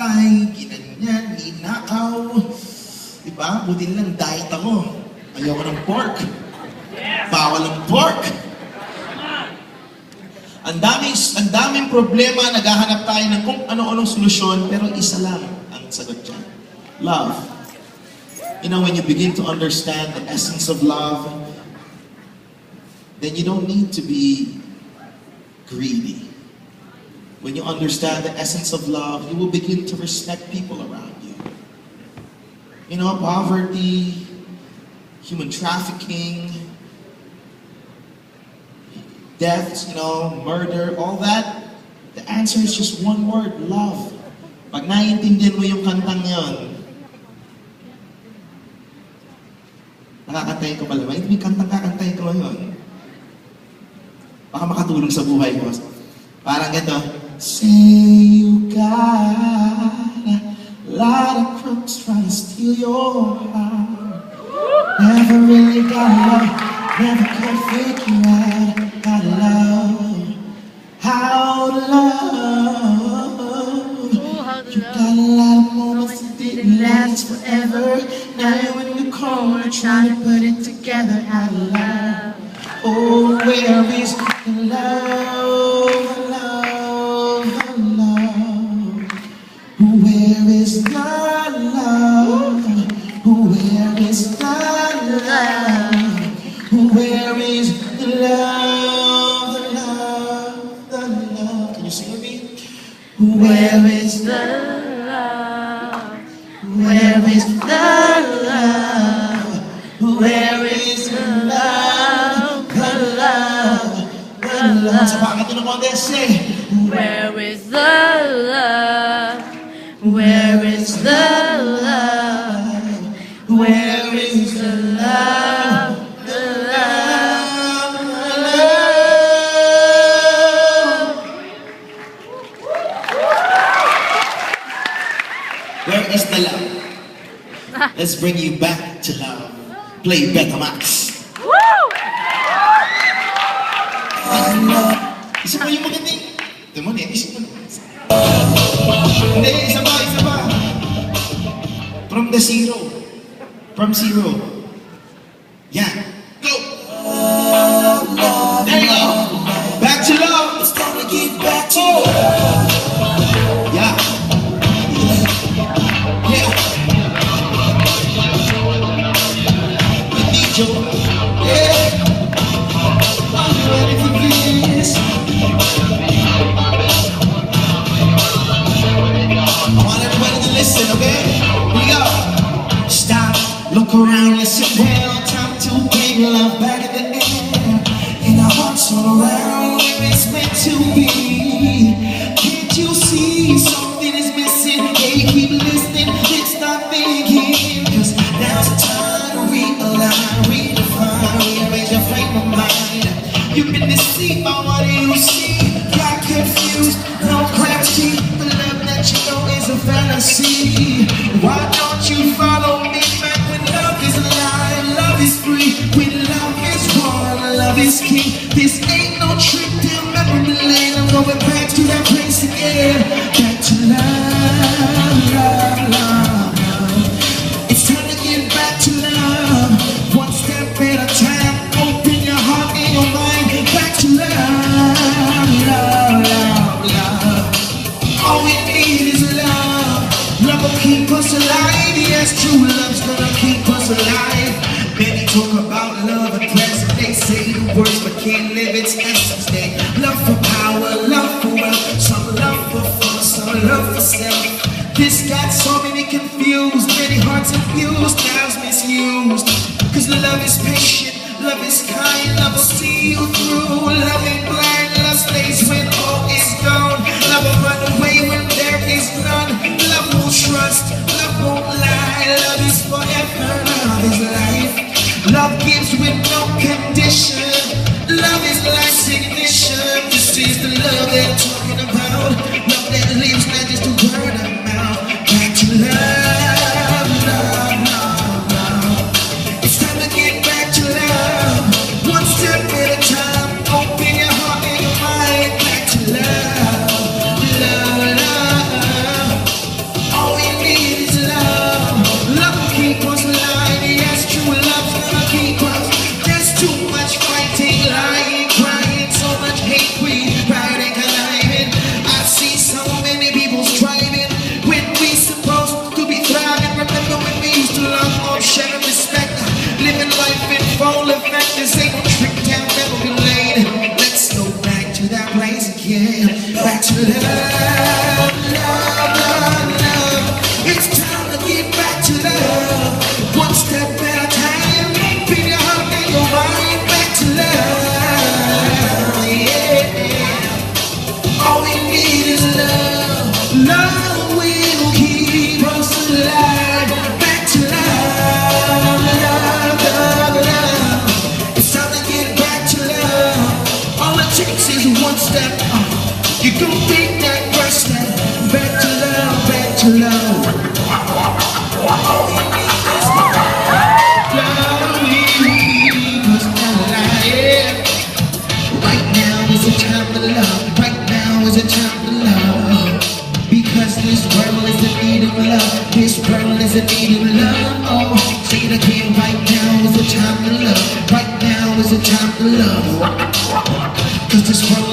pinatay, ginanyan, ninakaw. Diba? Buti lang diet ako. Ayoko ng pork. Bawal ang pork. Ang daming problema, naghahanap tayo ng kung ano-anong solusyon, pero isa lang ang sagot dyan. Love. You know, when you begin to understand the essence of love, then you don't need to be greedy. When you understand the essence of love, you will begin to respect people around you. You know, poverty, human trafficking, deaths, you know, murder, all that, the answer is just one word, love. Pag naiintindihan mo yung kantang yon, nakakantay ko pala. May kantang kakantay ko yun. Baka makatulong sa buhay mo. Parang ito, say you got a lot of crooks trying to steal your heart. Never really got love, never could figure out how to love, how to love. You got a lot of moments that didn't last forever. Now you're in the corner trying to put it together, how to love. Oh, where is the love, the love, the love? Where is the love? Where is the love? Where is the love, the love, the love? Can you sing with me? Where is the love? Where is the love? Where is the love, the love, the love? Sa bakit yun ang kontes, say, Where is the love? Where is the love? Where is the love? The love, the love. where is the love? Let's bring you back to love. Play Betamax. Isip mo yung magandang. Ito mo na, isip mo na. Hindi, isa pa. From the zero. From zero. Yan. Go! There you go. Back to love. It's gonna get back to love. Yeah. Yeah. The DJ. Yeah. I'm ready for this. I want everybody to listen, okay? Here we go. Stop, look around, listen well. Time to bring love back in the air. And our hearts all around where it's meant to be. Can't you see something is missing? Hey, keep listening, let's stop thinking. Cause now's the time to realign, redefine, rearrange your frame of mind. You've been deceived by what you see. Got confused, no clarity. The love that you know is a fantasy. Why don't you follow me back when love is alive, love is free, when love is one, love is king. This ain't no trip down memory lane. I'm going back to that place again. Back to love, love, love, love. It's time to get back to love. One step at a time. Open your heart and your mind. Back to love, love, love, love. All we need is love. Love will keep us alive. Yes, true love's gonna keep us alive. Many talk about love and present. They say the words but can't live its essence. They love for power, love for wealth. Some love for fun, some love for self. This got so many confused. Many hearts abused, lives misused. Cause love is patient, love is kind. Love will see you through. Love ain't blind, love stays when all is gone. Love will run away when there is none. Love won't trust, love won't lie. Love is forever, love is life. Love gives with no condition. Love is life's ignition. This is the love that I'm talking about. Love that lives, not just a word of mouth. Back to love, love, love, love. It's time to get back to love. One step at a time. Open your heart. love, love, love, love. It's time to get back to love. One step at a time. Beat your heart and your mind back to love. Yeah. All we need is love. Love will keep us alive. Back to love, love, love, love. It's time to get back to love. All it takes is one step. You gon' take that first step. Back to love, back to love. All we need is love. Love will keep us alive. Right now is the time to love. Right now is the time to love. Because this world is in need of love. This world is in need of love. Oh, say it again. Right now is the time to love. Right now is the time to love. Cause this world